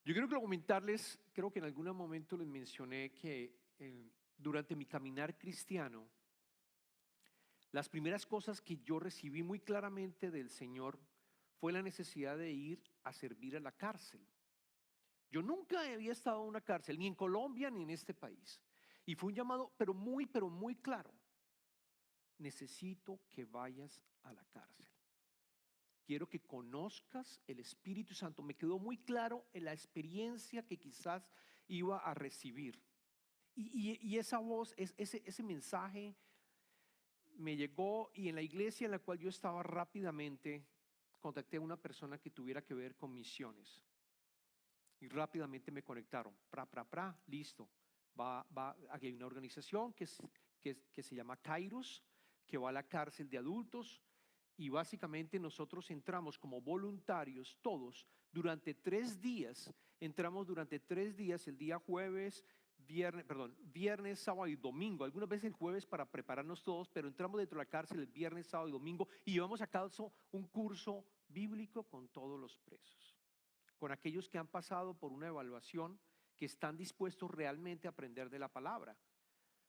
Yo quiero comentarles, creo que en algún momento les mencioné que durante mi caminar cristiano, las primeras cosas que yo recibí muy claramente del Señor fue la necesidad de ir a servir a la cárcel. Yo nunca había estado en una cárcel, ni en Colombia ni en este país. Y fue un llamado, pero muy claro. Necesito que vayas a la cárcel. Quiero que conozcas el Espíritu Santo. Me quedó muy claro en la experiencia que quizás iba a recibir. Y esa voz, ese mensaje me llegó, y en la iglesia en la cual yo estaba rápidamente contacté a una persona que tuviera que ver con misiones. Y rápidamente me conectaron. Listo. Aquí hay una organización que se llama Kairos, que va a la cárcel de adultos. Y básicamente nosotros entramos como voluntarios todos durante 3 días. Entramos durante 3 días, el día viernes, sábado y domingo. Algunas veces el jueves para prepararnos todos, pero entramos dentro de la cárcel el viernes, sábado y domingo y llevamos a cabo un curso bíblico con todos los presos, con aquellos que han pasado por una evaluación, que están dispuestos realmente a aprender de la palabra.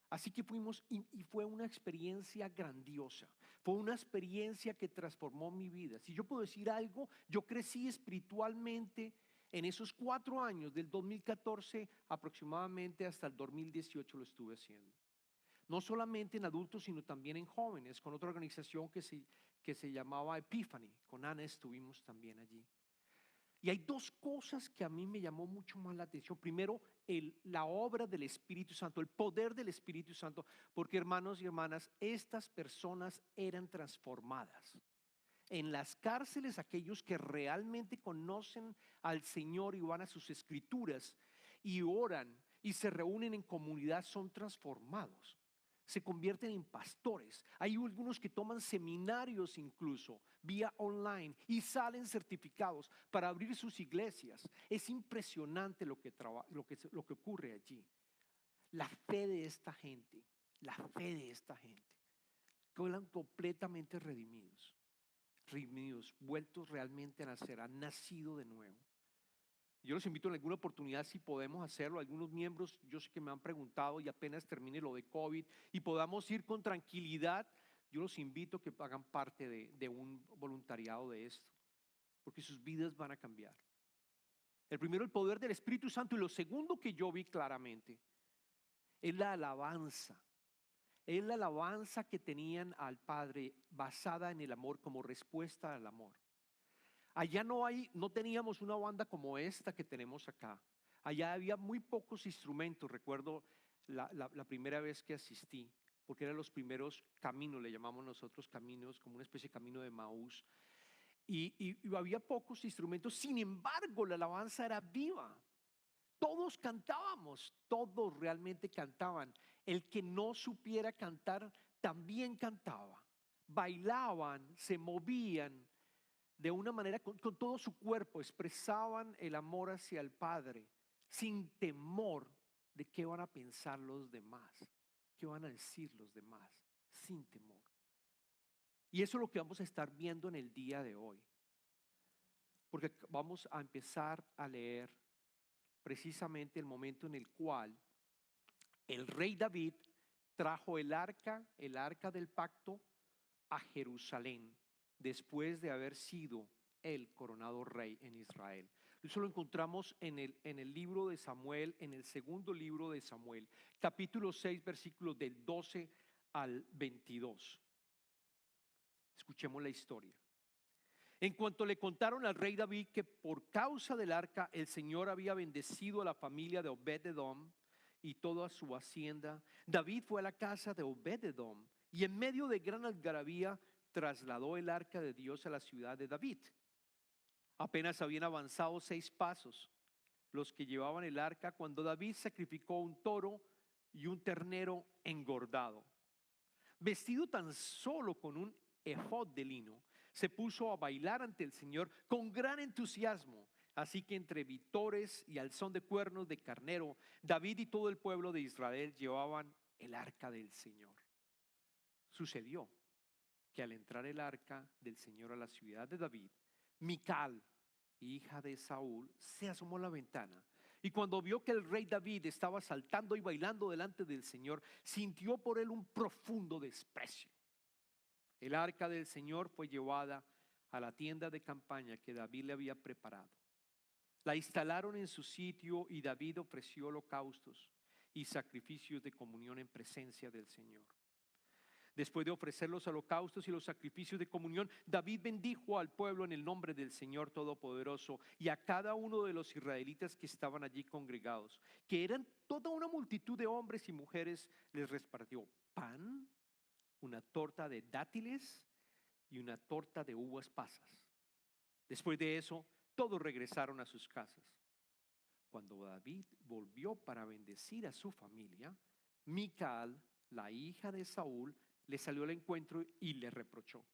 Así que fuimos y fue una experiencia grandiosa. Fue una experiencia que transformó mi vida. Si yo puedo decir algo, yo crecí espiritualmente en esos 4 años, del 2014 aproximadamente hasta el 2018 lo estuve haciendo. No solamente en adultos, sino también en jóvenes, con otra organización que se llamaba Epiphany. Con Ana estuvimos también allí. Y hay 2 cosas que a mí me llamó mucho más la atención. Primero, la obra del Espíritu Santo, el poder del Espíritu Santo, porque hermanos y hermanas, estas personas eran transformadas. En las cárceles, aquellos que realmente conocen al Señor y van a sus escrituras y oran y se reúnen en comunidad son transformados. Se convierten en pastores. Hay algunos que toman seminarios incluso vía online y salen certificados para abrir sus iglesias. Es impresionante lo que ocurre allí. La fe de esta gente, quedan completamente redimidos, vueltos realmente a nacer, han nacido de nuevo. Yo los invito en alguna oportunidad, si podemos hacerlo. Algunos miembros yo sé que me han preguntado, y apenas termine lo de COVID y podamos ir con tranquilidad, yo los invito a que hagan parte de un voluntariado de esto, porque sus vidas van a cambiar. El primero, el poder del Espíritu Santo, y lo segundo que yo vi claramente es la alabanza. Es la alabanza que tenían al Padre basada en el amor, como respuesta al amor. Allá no teníamos una banda como esta que tenemos acá. Allá había muy pocos instrumentos. Recuerdo la primera vez que asistí, porque eran los primeros caminos, le llamamos nosotros caminos, como una especie de camino de Maús. Y había pocos instrumentos. Sin embargo, la alabanza era viva. Todos cantábamos, todos realmente cantaban. El que no supiera cantar también cantaba. Bailaban, se movían de una manera, con todo su cuerpo, expresaban el amor hacia el Padre, sin temor de qué van a pensar los demás, qué van a decir los demás, sin temor. Y eso es lo que vamos a estar viendo en el día de hoy, porque vamos a empezar a leer precisamente el momento en el cual el rey David trajo el arca del pacto, a Jerusalén, después de haber sido el coronado rey en Israel. Eso lo encontramos en el libro de Samuel, en el segundo libro de Samuel, capítulo 6, versículos del 12 al 22. Escuchemos la historia. En cuanto le contaron al rey David que por causa del arca el Señor había bendecido a la familia de Obed-edom y toda su hacienda, David fue a la casa de Obed-edom y en medio de gran algarabía trasladó el arca de Dios a la ciudad de David. Apenas habían avanzado 6 pasos los que llevaban el arca cuando David sacrificó un toro y un ternero engordado. Vestido tan solo con un efod de lino, se puso a bailar ante el Señor con gran entusiasmo. Así que entre vítores y al son de cuernos de carnero, David y todo el pueblo de Israel llevaban el arca del Señor. Sucedió que al entrar el arca del Señor a la ciudad de David, Mical, hija de Saúl, se asomó a la ventana. Y cuando vio que el rey David estaba saltando y bailando delante del Señor, sintió por él un profundo desprecio. El arca del Señor fue llevada a la tienda de campaña que David le había preparado. La instalaron en su sitio y David ofreció holocaustos y sacrificios de comunión en presencia del Señor. Después de ofrecer los holocaustos y los sacrificios de comunión, David bendijo al pueblo en el nombre del Señor Todopoderoso y a cada uno de los israelitas que estaban allí congregados, que eran toda una multitud de hombres y mujeres. Les repartió pan, una torta de dátiles y una torta de uvas pasas. Después de eso, todos regresaron a sus casas. Cuando David volvió para bendecir a su familia, Mical, la hija de Saúl, le salió al encuentro y le reprochó: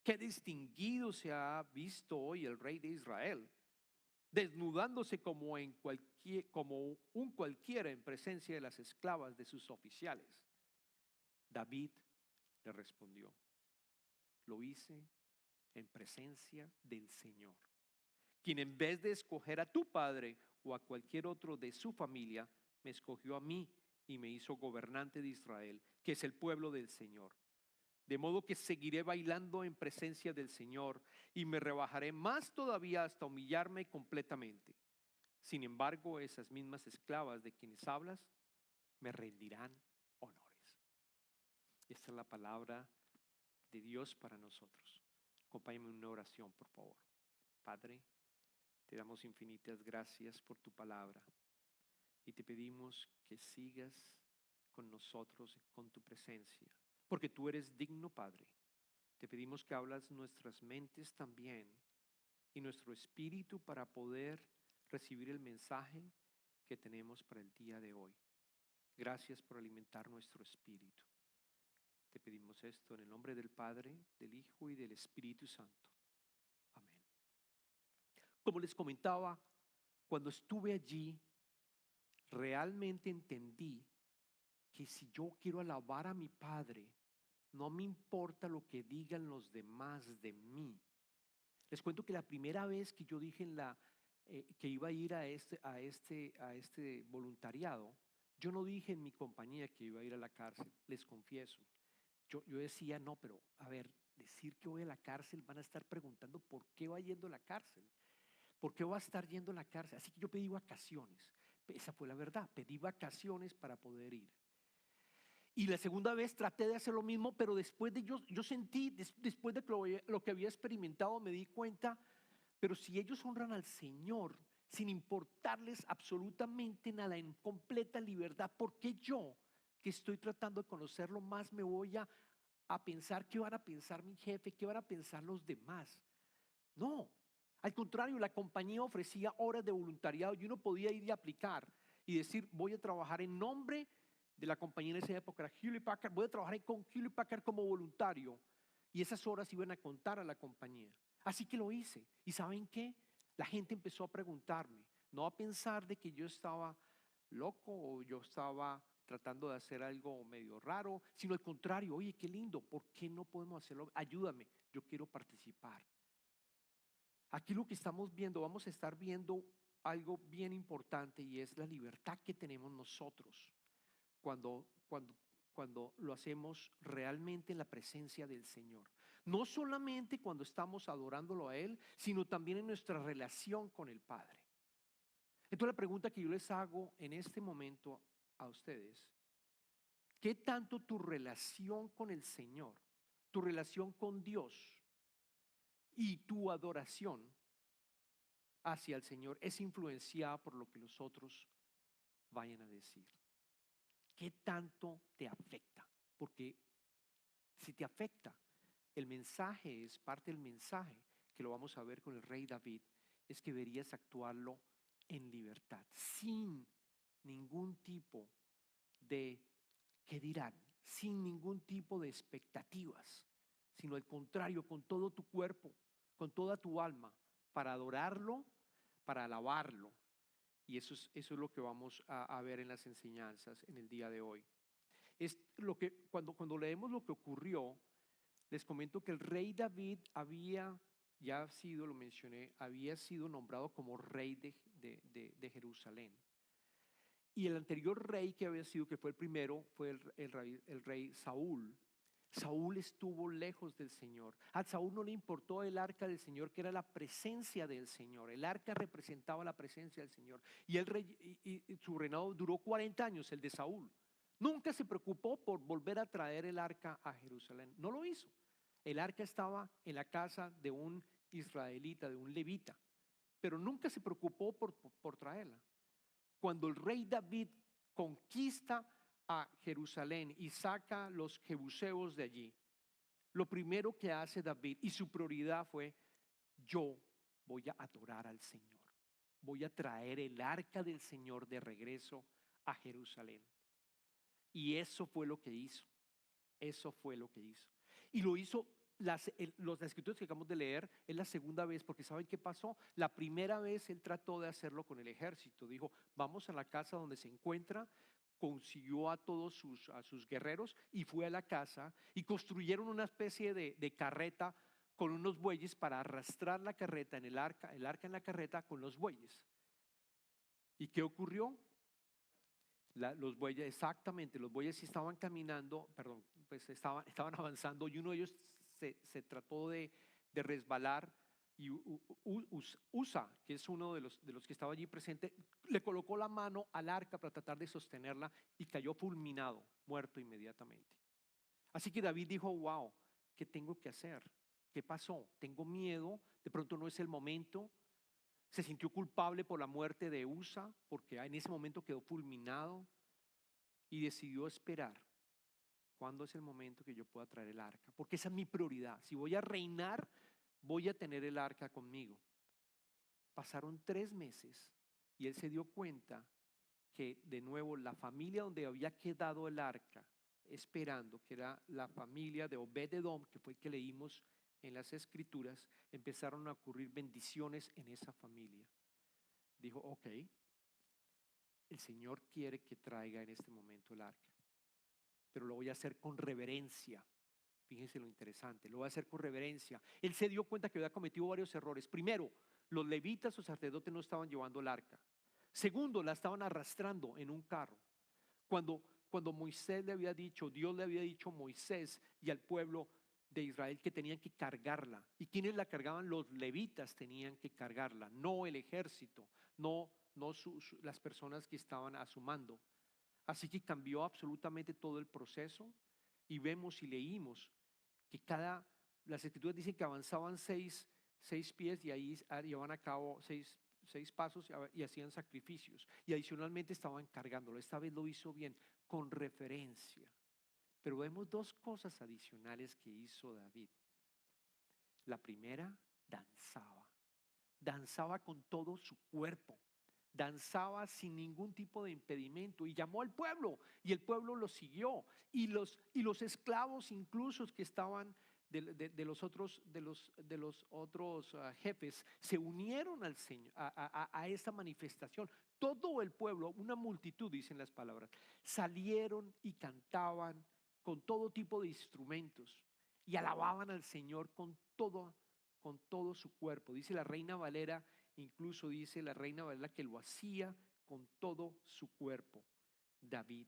qué distinguido se ha visto hoy el rey de Israel, desnudándose como un cualquiera en presencia de las esclavas de sus oficiales. David le respondió: lo hice en presencia del Señor, quien en vez de escoger a tu padre o a cualquier otro de su familia, me escogió a mí y me hizo gobernante de Israel, que es el pueblo del Señor. De modo que seguiré bailando en presencia del Señor y me rebajaré más todavía hasta humillarme completamente. Sin embargo, esas mismas esclavas de quienes hablas me rendirán honores. Esta es la palabra de Dios para nosotros. Acompáñame en una oración, por favor. Padre, te damos infinitas gracias por tu palabra y te pedimos que sigas con nosotros, con tu presencia, porque tú eres digno, Padre. Te pedimos que hablas nuestras mentes también y nuestro espíritu para poder recibir el mensaje que tenemos para el día de hoy. Gracias por alimentar nuestro espíritu. Te pedimos esto en el nombre del Padre, del Hijo y del Espíritu Santo. Amén. Como les comentaba, cuando estuve allí, realmente entendí que si yo quiero alabar a mi Padre, no me importa lo que digan los demás de mí. Les cuento que la primera vez que yo dije que iba a ir a este voluntariado, yo no dije en mi compañía que iba a ir a la cárcel, les confieso. Yo decía, no, pero a ver, decir que voy a la cárcel, van a estar preguntando por qué va yendo a la cárcel, por qué va a estar yendo a la cárcel. Así que yo pedí vacaciones, esa fue la verdad, pedí vacaciones para poder ir. Y la segunda vez traté de hacer lo mismo, pero después de yo sentí, después de lo que había experimentado, me di cuenta, pero si ellos honran al Señor, sin importarles absolutamente nada, en completa libertad, ¿por qué yo, que estoy tratando de conocerlo más, me voy a pensar qué van a pensar mi jefe, qué van a pensar los demás? No, al contrario, la compañía ofrecía horas de voluntariado y uno podía ir y aplicar y decir, voy a trabajar en nombre de la compañía en esa época, era Hewlett Packard, voy a trabajar con Hewlett Packard como voluntario, y esas horas iban a contar a la compañía. Así que lo hice. ¿Y saben qué? La gente empezó a preguntarme, no a pensar de que yo estaba loco o yo estaba tratando de hacer algo medio raro, sino al contrario: oye, qué lindo, ¿por qué no podemos hacerlo? Ayúdame, yo quiero participar. Aquí lo que estamos viendo, vamos a estar viendo algo bien importante, y es la libertad que tenemos nosotros cuando lo hacemos realmente en la presencia del Señor. No solamente cuando estamos adorándolo a Él, sino también en nuestra relación con el Padre. Entonces la pregunta que yo les hago en este momento a ustedes: ¿qué tanto tu relación con el Señor, tu relación con Dios y tu adoración hacia el Señor es influenciada por lo que los otros vayan a decir? ¿Qué tanto te afecta? Porque si te afecta, el mensaje es parte del mensaje, que lo vamos a ver con el rey David, es que deberías actuarlo en libertad, sin ningún tipo de ¿qué dirán?, sin ningún tipo de expectativas, sino al contrario, con todo tu cuerpo, con toda tu alma, para adorarlo, para alabarlo. Y eso es lo que vamos a ver en las enseñanzas en el día de hoy. Es lo que cuando leemos lo que ocurrió, les comento que el rey David había ya ha sido, lo mencioné, había sido nombrado como rey de Jerusalén. Y el anterior rey que había sido, que fue el primero, fue el rey Saúl. Saúl estuvo lejos del Señor. A Saúl no le importó el arca del Señor, que era la presencia del Señor. El arca representaba la presencia del Señor. Y, y su reinado duró 40 años, el de Saúl. Nunca se preocupó por volver a traer el arca a Jerusalén. No lo hizo. El arca estaba en la casa de un israelita, de un levita. Pero nunca se preocupó por traerla. Cuando el rey David conquista a Jerusalén y saca los jebuseos de allí, lo primero que hace David y su prioridad fue: yo voy a adorar al Señor, voy a traer el arca del Señor de regreso a Jerusalén. Y eso fue lo que hizo, eso fue lo que hizo. Y lo hizo. Las escrituras que acabamos de leer es la segunda vez, porque ¿saben qué pasó? La primera vez él trató de hacerlo con el ejército. Dijo: vamos a la casa donde se encuentra. Consiguió a todos sus guerreros y fue a la casa y construyeron una especie de carreta con unos bueyes para arrastrar la carreta en el arca en la carreta con los bueyes. ¿Y qué ocurrió? Los bueyes, exactamente, los bueyes estaban caminando, perdón, pues estaban avanzando, y uno de ellos se trató de resbalar, y Usa, que es uno de los que estaba allí presente, le colocó la mano al arca para tratar de sostenerla y cayó fulminado, muerto inmediatamente. Así que David dijo: wow, ¿qué tengo que hacer? ¿Qué pasó? Tengo miedo, de pronto no es el momento. Se sintió culpable por la muerte de Usa, porque en ese momento quedó fulminado, y decidió esperar. ¿Cuándo es el momento que yo pueda traer el arca? Porque esa es mi prioridad. Si voy a reinar, voy a tener el arca conmigo. Pasaron 3 meses y él se dio cuenta que de nuevo la familia donde había quedado el arca esperando, que era la familia de Obed-edom, que fue el que leímos en las escrituras, empezaron a ocurrir bendiciones en esa familia. Dijo: ok, el Señor quiere que traiga en este momento el arca, pero lo voy a hacer con reverencia. Fíjense lo interesante, lo voy a hacer con reverencia. Él se dio cuenta que había cometido varios errores. Primero, los levitas o sacerdotes no estaban llevando el arca. Segundo, la estaban arrastrando en un carro. Cuando Moisés le había dicho, Dios le había dicho a Moisés y al pueblo de Israel que tenían que cargarla. ¿Y quiénes la cargaban? Los levitas tenían que cargarla, no el ejército, no las personas que estaban a su mando. Así que cambió absolutamente todo el proceso, y vemos y leímos que las escrituras dicen que avanzaban 6 pies y ahí llevaban a cabo 6 pasos y hacían sacrificios, y adicionalmente estaban cargándolo. Esta vez lo hizo bien, con referencia. Pero vemos 2 cosas adicionales que hizo David. La primera, danzaba con todo su cuerpo. Danzaba sin ningún tipo de impedimento y llamó al pueblo, y el pueblo lo siguió, y los esclavos incluso que estaban de los otros jefes se unieron al Señor, a esta manifestación. Todo el pueblo, una multitud, dicen las palabras, salieron y cantaban con todo tipo de instrumentos y alababan al Señor con todo su cuerpo. Dice la Reina Valera. Incluso dice la Reina Valera que lo hacía con todo su cuerpo, David.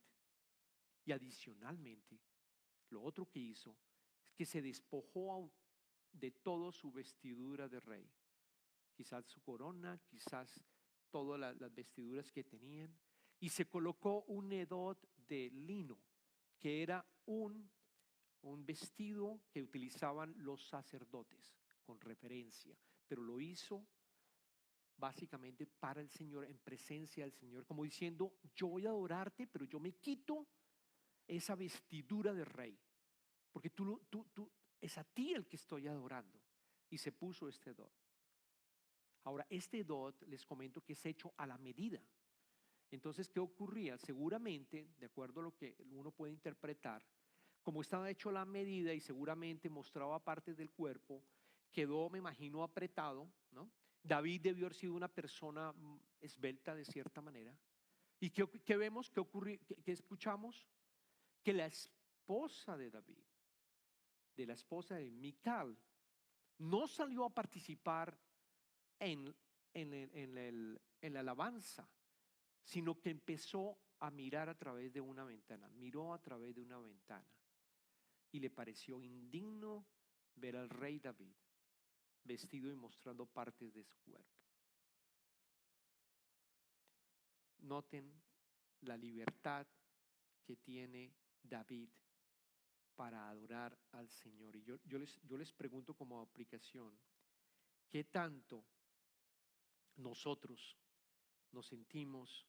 Y adicionalmente, lo otro que hizo es que se despojó de toda su vestidura de rey. Quizás su corona, quizás todas las vestiduras que tenían. Y se colocó un edot de lino, que era un vestido que utilizaban los sacerdotes, con referencia. Pero lo hizo básicamente para el Señor, en presencia del Señor, como diciendo: yo voy a adorarte, pero yo me quito esa vestidura de rey, porque tú es a ti el que estoy adorando. Y se puso este dot. Ahora, este dot, les comento que es hecho a la medida. Entonces, ¿qué ocurría? Seguramente, de acuerdo a lo que uno puede interpretar, como estaba hecho a la medida y seguramente mostraba partes del cuerpo, quedó, me imagino, apretado, ¿no? David debió haber sido una persona esbelta de cierta manera. ¿Y qué vemos? ¿Qué ocurrió? ¿Qué escuchamos? Que la esposa de David, de la esposa de Mical, No salió a participar en, en la alabanza, sino que empezó a mirar a través de una ventana, miró a través de una ventana y le pareció indigno ver al rey David vestido y mostrando partes de su cuerpo. Noten la libertad que tiene David para adorar al Señor. Y yo les pregunto como aplicación, ¿qué tanto nosotros nos sentimos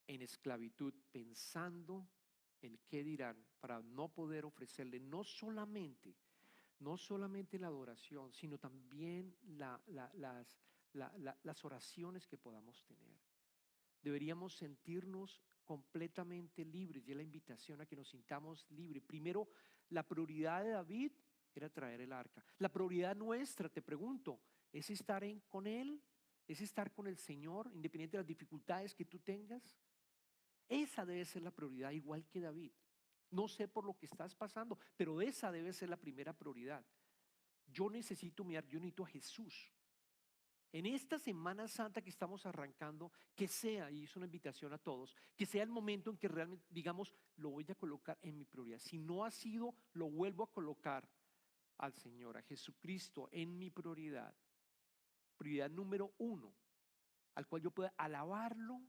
en esclavitud pensando el qué dirán para no poder ofrecerle no solamente la adoración, sino también las oraciones que podamos tener? Deberíamos sentirnos completamente libres, y es la invitación a que nos sintamos libres. Primero, la prioridad de David era traer el arca. La prioridad nuestra, te pregunto, ¿es estar con Él? ¿Es estar con el Señor, independiente de las dificultades que tú tengas? Esa debe ser la prioridad, igual que David. No sé por lo que estás pasando, pero esa debe ser la primera prioridad. Yo necesito mirar, yo necesito a Jesús. En esta Semana Santa que estamos arrancando, que sea, y es una invitación a todos, que sea el momento en que realmente digamos, lo voy a colocar en mi prioridad. Si no ha sido, lo vuelvo a colocar al Señor, a Jesucristo en mi prioridad. Prioridad número 1, al cual yo pueda alabarlo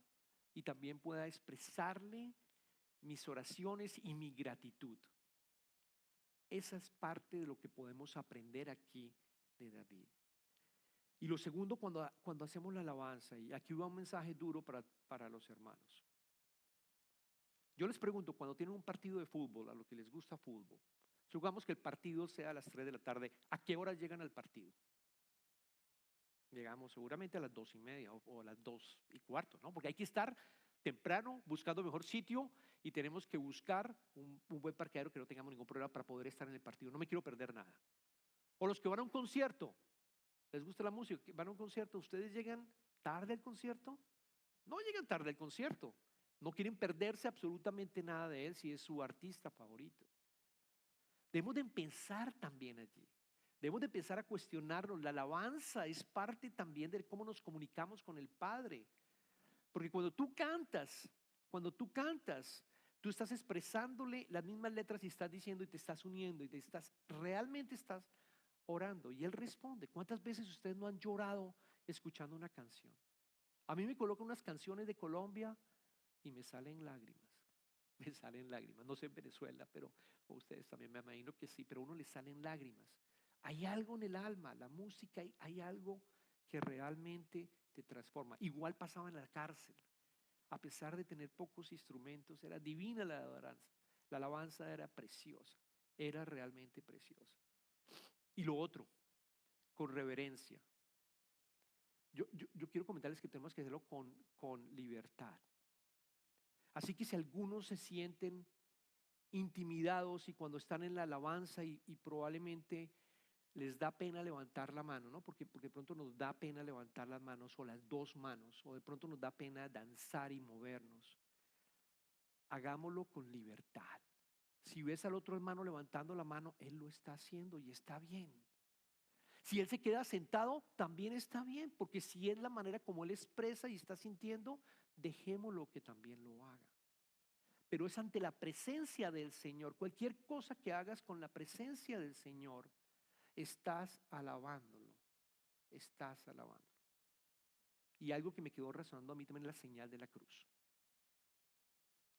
y también pueda expresarle mis oraciones y mi gratitud. Esa es parte de lo que podemos aprender aquí de David. Y lo segundo, cuando hacemos la alabanza, y aquí va un mensaje duro para los hermanos. Yo les pregunto, cuando tienen un partido de fútbol, a los que les gusta fútbol, supongamos que el partido sea a las 3 de la tarde, ¿a qué hora llegan al partido? Llegamos seguramente a las 2:30 o a las 2:15, ¿no? Porque hay que estar temprano buscando mejor sitio y tenemos que buscar un buen parqueadero que no tengamos ningún problema para poder estar en el partido. No me quiero perder nada. O los que van a un concierto, ¿les gusta la música? ¿Van a un concierto? ¿Ustedes llegan tarde al concierto? No llegan tarde al concierto. No quieren perderse absolutamente nada de él si es su artista favorito. Debemos de empezar también allí. Debemos de empezar a cuestionarnos. La alabanza es parte también de cómo nos comunicamos con el Padre. Porque cuando tú cantas, tú estás expresándole las mismas letras y estás diciendo y te estás uniendo y realmente estás orando. Y Él responde. ¿Cuántas veces ustedes no han llorado escuchando una canción? A mí me colocan unas canciones de Colombia y me salen lágrimas. Me salen lágrimas. No sé en Venezuela, pero ustedes también me imagino que sí, pero a uno le salen lágrimas. Hay algo en el alma, la música, hay algo que realmente te transforma. Igual pasaba en la cárcel. A pesar de tener pocos instrumentos, era divina la alabanza. La alabanza era preciosa, era realmente preciosa. Y lo otro, con reverencia. Yo quiero comentarles que tenemos que hacerlo con libertad. Así que si algunos se sienten intimidados y cuando están en la alabanza y probablemente les da pena levantar la mano, ¿no? Porque de pronto nos da pena levantar las manos o las dos manos, o de pronto nos da pena danzar y movernos. Hagámoslo con libertad. Si ves al otro hermano levantando la mano, él lo está haciendo y está bien. Si él se queda sentado, también está bien, porque si es la manera como él expresa y está sintiendo, dejémoslo que también lo haga. Pero es ante la presencia del Señor. Cualquier cosa que hagas con la presencia del Señor, estás alabándolo. Estás alabándolo. Y algo que me quedó resonando a mí también es la señal de la cruz.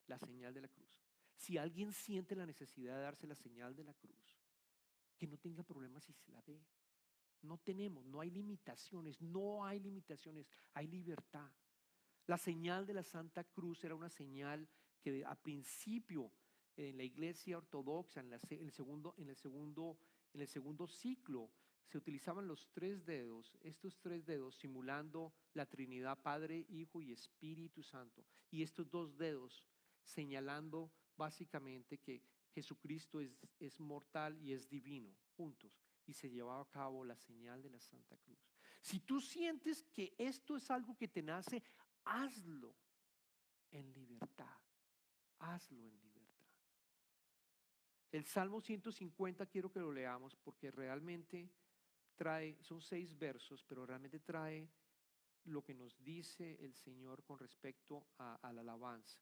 La señal de la cruz. Si alguien siente la necesidad de darse la señal de la cruz, que no tenga problemas si se la dé. No hay limitaciones, hay libertad. La señal de la Santa Cruz era una señal que a principio en la iglesia ortodoxa, en el segundo ciclo, se utilizaban los 3 dedos, estos 3 dedos simulando la Trinidad, Padre, Hijo y Espíritu Santo. Y estos 2 dedos señalando básicamente que Jesucristo es mortal y es divino, juntos. Y se llevaba a cabo la señal de la Santa Cruz. Si tú sientes que esto es algo que te nace, hazlo en libertad. Hazlo en libertad. El Salmo 150 quiero que lo leamos porque realmente trae, son 6 versos, pero realmente trae lo que nos dice el Señor con respecto a la alabanza.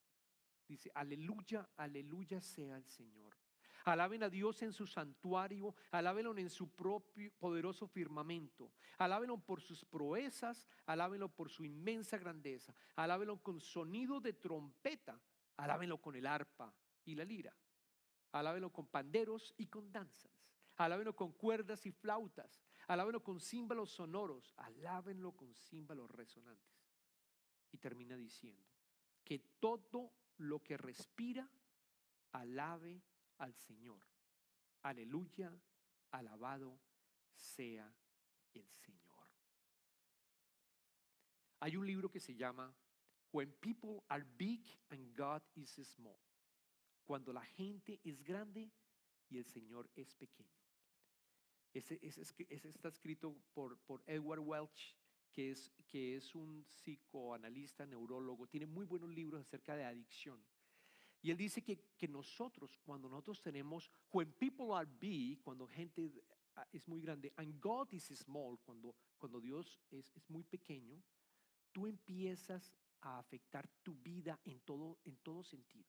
Dice, aleluya, aleluya sea el Señor. Alaben a Dios en su santuario, alábenlo en su propio poderoso firmamento, alábenlo por sus proezas, alábenlo por su inmensa grandeza, alábenlo con sonido de trompeta, alábenlo con el arpa y la lira, alábenlo con panderos y con danzas, alábenlo con cuerdas y flautas, alábenlo con címbalos sonoros, alábenlo con címbalos resonantes. Y termina diciendo, que todo lo que respira alabe al Señor. Aleluya, alabado sea el Señor. Hay un libro que se llama When People Are Big and God is Small. Cuando la gente es grande y el Señor es pequeño. Ese está escrito por Edward Welch, que es un psicoanalista, neurólogo. Tiene muy buenos libros acerca de adicción. Y él dice que nosotros, cuando nosotros tenemos, when people are big, cuando gente es muy grande, and God is small, cuando Dios es muy pequeño, tú empiezas a afectar tu vida en todo sentido.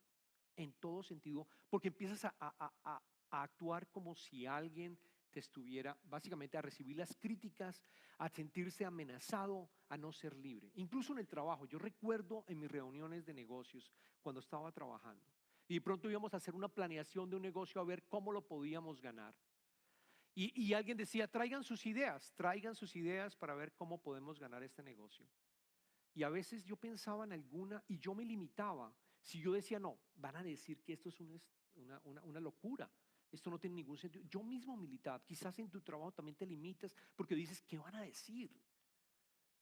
En todo sentido, porque empiezas a actuar como si alguien te estuviera, básicamente a recibir las críticas, a sentirse amenazado, a no ser libre. Incluso en el trabajo, yo recuerdo en mis reuniones de negocios, cuando estaba trabajando, y de pronto íbamos a hacer una planeación de un negocio a ver cómo lo podíamos ganar. Y alguien decía, traigan sus ideas para ver cómo podemos ganar este negocio. Y a veces yo pensaba en alguna y yo me limitaba. Si yo decía, no, van a decir que esto es una locura, esto no tiene ningún sentido. Yo mismo militaba. Quizás en tu trabajo también te limitas porque dices, ¿qué van a decir?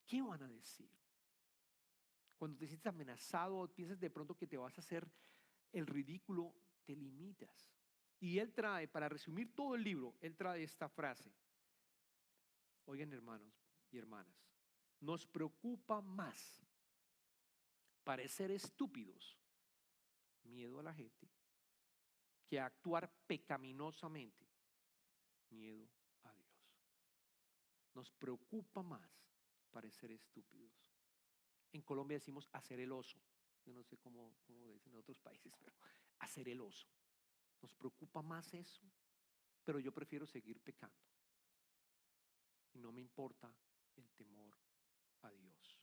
¿Qué van a decir? Cuando te sientes amenazado, piensas de pronto que te vas a hacer el ridículo, te limitas. Y él trae, para resumir todo el libro, él trae esta frase. Oigan, hermanos y hermanas, nos preocupa más parecer estúpidos, miedo a la gente, que actuar pecaminosamente, miedo a Dios. Nos preocupa más parecer estúpidos. En Colombia decimos hacer el oso. Yo no sé cómo dicen en otros países, pero hacer el oso. Nos preocupa más eso, pero yo prefiero seguir pecando. Y no me importa el temor a Dios.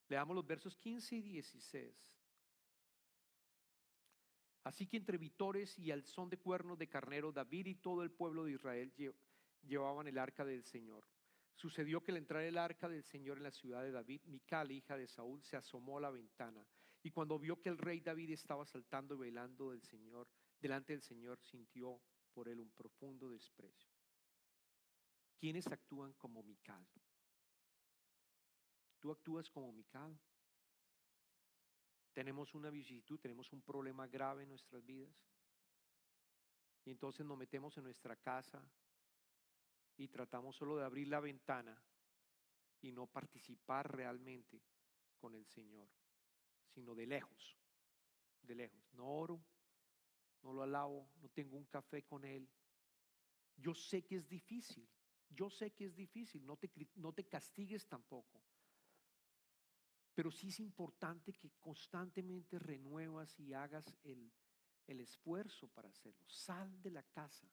Leamos los versos 15 y 16. Así que entre vitores y al son de cuernos de carnero, David y todo el pueblo de Israel llevaban el arca del Señor. Sucedió que al entrar el arca del Señor en la ciudad de David, Mical, hija de Saúl, se asomó a la ventana y cuando vio que el rey David estaba saltando y bailando delante del Señor, sintió por él un profundo desprecio. ¿Quiénes actúan como Mical? ¿Tú actúas como Mical? Tenemos una vicisitud, tenemos un problema grave en nuestras vidas y entonces nos metemos en nuestra casa y tratamos solo de abrir la ventana y no participar realmente con el Señor, sino de lejos, de lejos. No oro, no lo alabo, no tengo un café con Él. Yo sé que es difícil, no te castigues tampoco. Pero sí es importante que constantemente renuevas y hagas el esfuerzo para hacerlo. Sal de la casa,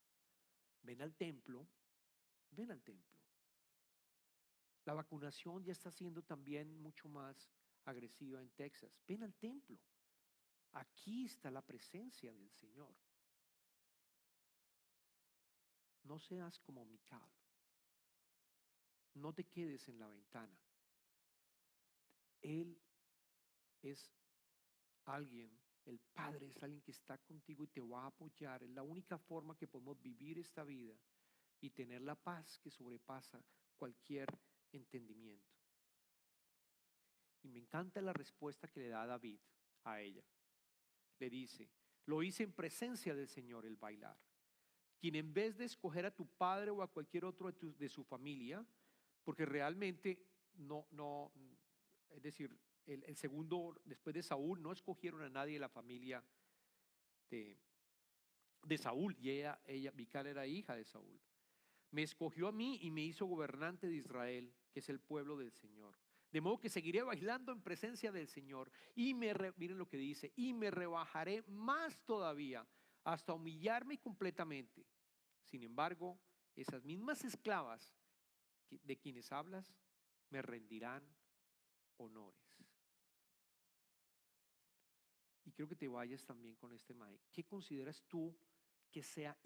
ven al templo. La vacunación ya está siendo también mucho más agresiva en Texas. Ven al templo. Aquí está la presencia del Señor. No seas como Mical. No te quedes en la ventana. Él es alguien, el Padre es alguien que está contigo y te va a apoyar. Es la única forma que podemos vivir esta vida y tener la paz que sobrepasa cualquier entendimiento. Y me encanta la respuesta que le da David a ella. Le dice, lo hice en presencia del Señor el bailar, quien en vez de escoger a tu padre o a cualquier otro de su familia, porque realmente es decir, el segundo, después de Saúl, no escogieron a nadie de la familia de Saúl, y ella, Mical era hija de Saúl. Me escogió a mí y me hizo gobernante de Israel, que es el pueblo del Señor. De modo que seguiré bailando en presencia del Señor y miren lo que dice, y me rebajaré más todavía hasta humillarme completamente. Sin embargo, esas mismas esclavas de quienes hablas me rendirán honores. Y quiero que te vayas también con este mae. ¿Qué consideras tú que sea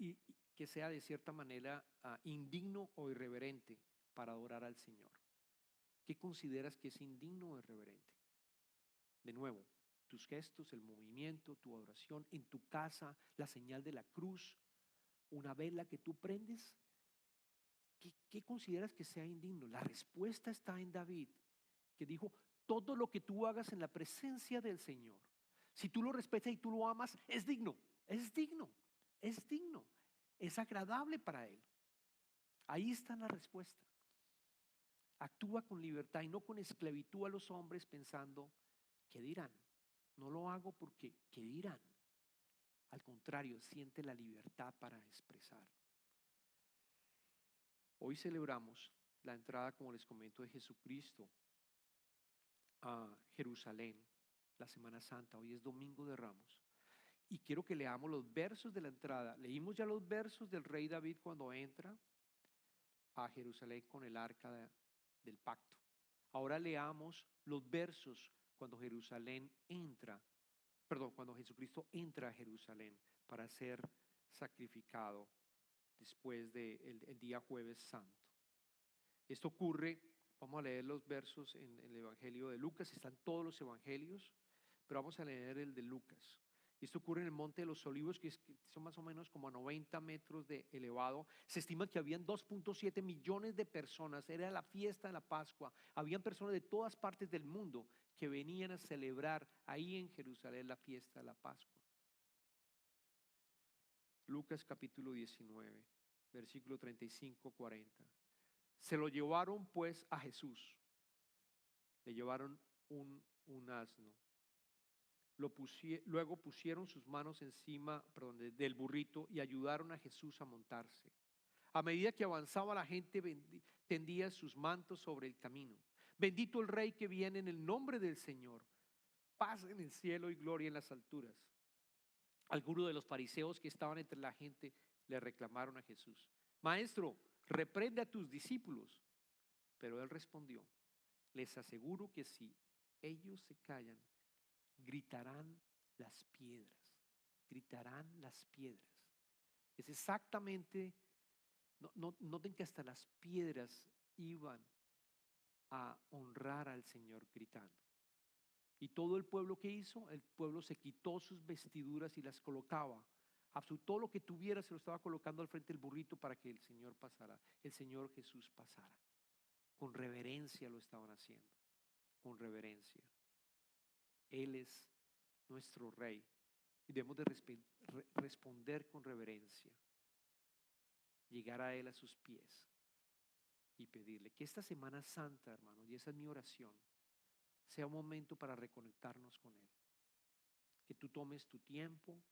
de cierta manera indigno o irreverente para adorar al Señor? ¿Qué consideras que es indigno o irreverente? De nuevo, tus gestos, el movimiento, tu adoración, en tu casa, la señal de la cruz, una vela que tú prendes. ¿Qué consideras que sea indigno? La respuesta está en David, que dijo, todo lo que tú hagas en la presencia del Señor, si tú lo respetas y tú lo amas, es digno, es digno, es digno, es agradable para Él. Ahí está la respuesta. Actúa con libertad y no con esclavitud a los hombres pensando, ¿qué dirán? No lo hago porque, ¿qué dirán? Al contrario, siente la libertad para expresar. Hoy celebramos la entrada, como les comento, de Jesucristo a Jerusalén, la Semana Santa. Hoy es Domingo de Ramos. Y quiero que leamos los versos de la entrada. Leímos ya los versos del rey David cuando entra a Jerusalén con el arca del pacto. Ahora leamos los versos cuando cuando Jesucristo entra a Jerusalén para ser sacrificado después del día Jueves Santo. Esto ocurre, vamos a leer los versos en el Evangelio de Lucas, están todos los evangelios, pero vamos a leer el de Lucas. Esto ocurre en el Monte de los Olivos, que son más o menos como a 90 metros de elevado. Se estima que habían 2.7 millones de personas, era la fiesta de la Pascua. Habían personas de todas partes del mundo que venían a celebrar ahí en Jerusalén la fiesta de la Pascua. Lucas capítulo 19, versículo 35-40. Se lo llevaron pues a Jesús. Le llevaron un asno. Luego pusieron sus manos encima del burrito y ayudaron a Jesús a montarse. A medida que avanzaba la gente tendía sus mantos sobre el camino. Bendito el Rey que viene en el nombre del Señor. Paz en el cielo y gloria en las alturas. Algunos de los fariseos que estaban entre la gente le reclamaron a Jesús: Maestro, reprende a tus discípulos. Pero él respondió: les aseguro que si ellos se callan, gritarán las piedras, gritarán las piedras. Es exactamente, noten que hasta las piedras iban a honrar al Señor gritando. Y todo el pueblo, ¿qué hizo? El pueblo se quitó sus vestiduras y las colocaba. Todo lo que tuviera se lo estaba colocando al frente del burrito para que el Señor pasara, el Señor Jesús pasara. Con reverencia lo estaban haciendo, con reverencia. Él es nuestro Rey y debemos de responder con reverencia, llegar a Él a sus pies y pedirle que esta Semana Santa, hermano, y esa es mi oración, sea un momento para reconectarnos con Él. Que tú tomes tu tiempo,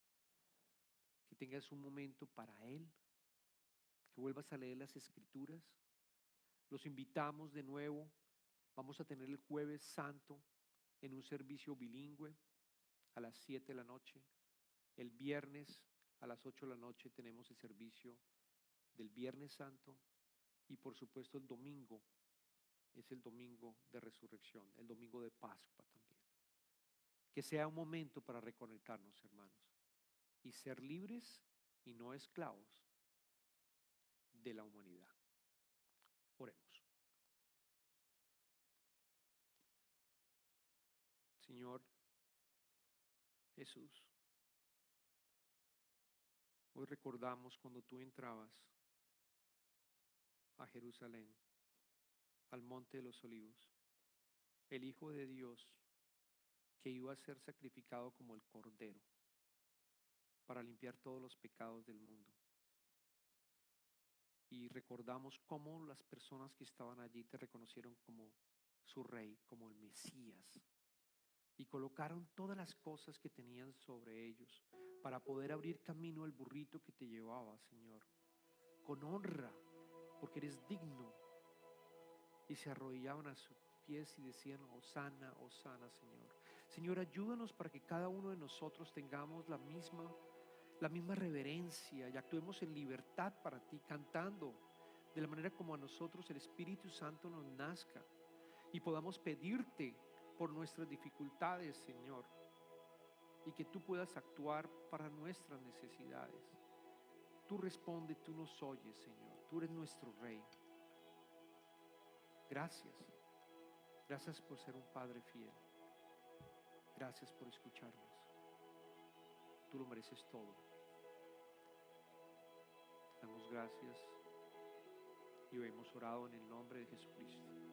que tengas un momento para Él, que vuelvas a leer las Escrituras. Los invitamos de nuevo. Vamos a tener el Jueves Santo en un servicio bilingüe a las 7 de la noche. El viernes a las 8 de la noche tenemos el servicio del Viernes Santo. Y por supuesto el domingo es el domingo de resurrección, el domingo de Pascua también. Que sea un momento para reconectarnos, hermanos, y ser libres y no esclavos de la humanidad. Oremos. Señor Jesús, hoy recordamos cuando tú entrabas a Jerusalén, al Monte de los Olivos, el Hijo de Dios que iba a ser sacrificado como el Cordero para limpiar todos los pecados del mundo. Y recordamos cómo las personas que estaban allí te reconocieron como su Rey, como el Mesías, y colocaron todas las cosas que tenían sobre ellos para poder abrir camino al burrito que te llevaba, Señor, con honra, porque eres digno. Y se arrodillaban a sus pies y decían: Hosana, Hosana, Señor. Señor, ayúdanos para que cada uno de nosotros tengamos la misma reverencia y actuemos en libertad para ti, cantando de la manera como a nosotros el Espíritu Santo nos nazca, y podamos pedirte por nuestras dificultades, Señor, y que tú puedas actuar para nuestras necesidades. Tú respondes, tú nos oyes, Señor. Tú eres nuestro Rey. Gracias. Gracias por ser un Padre fiel. Gracias por escucharnos. Tú lo mereces todo. Damos gracias y hoy hemos orado en el nombre de Jesucristo.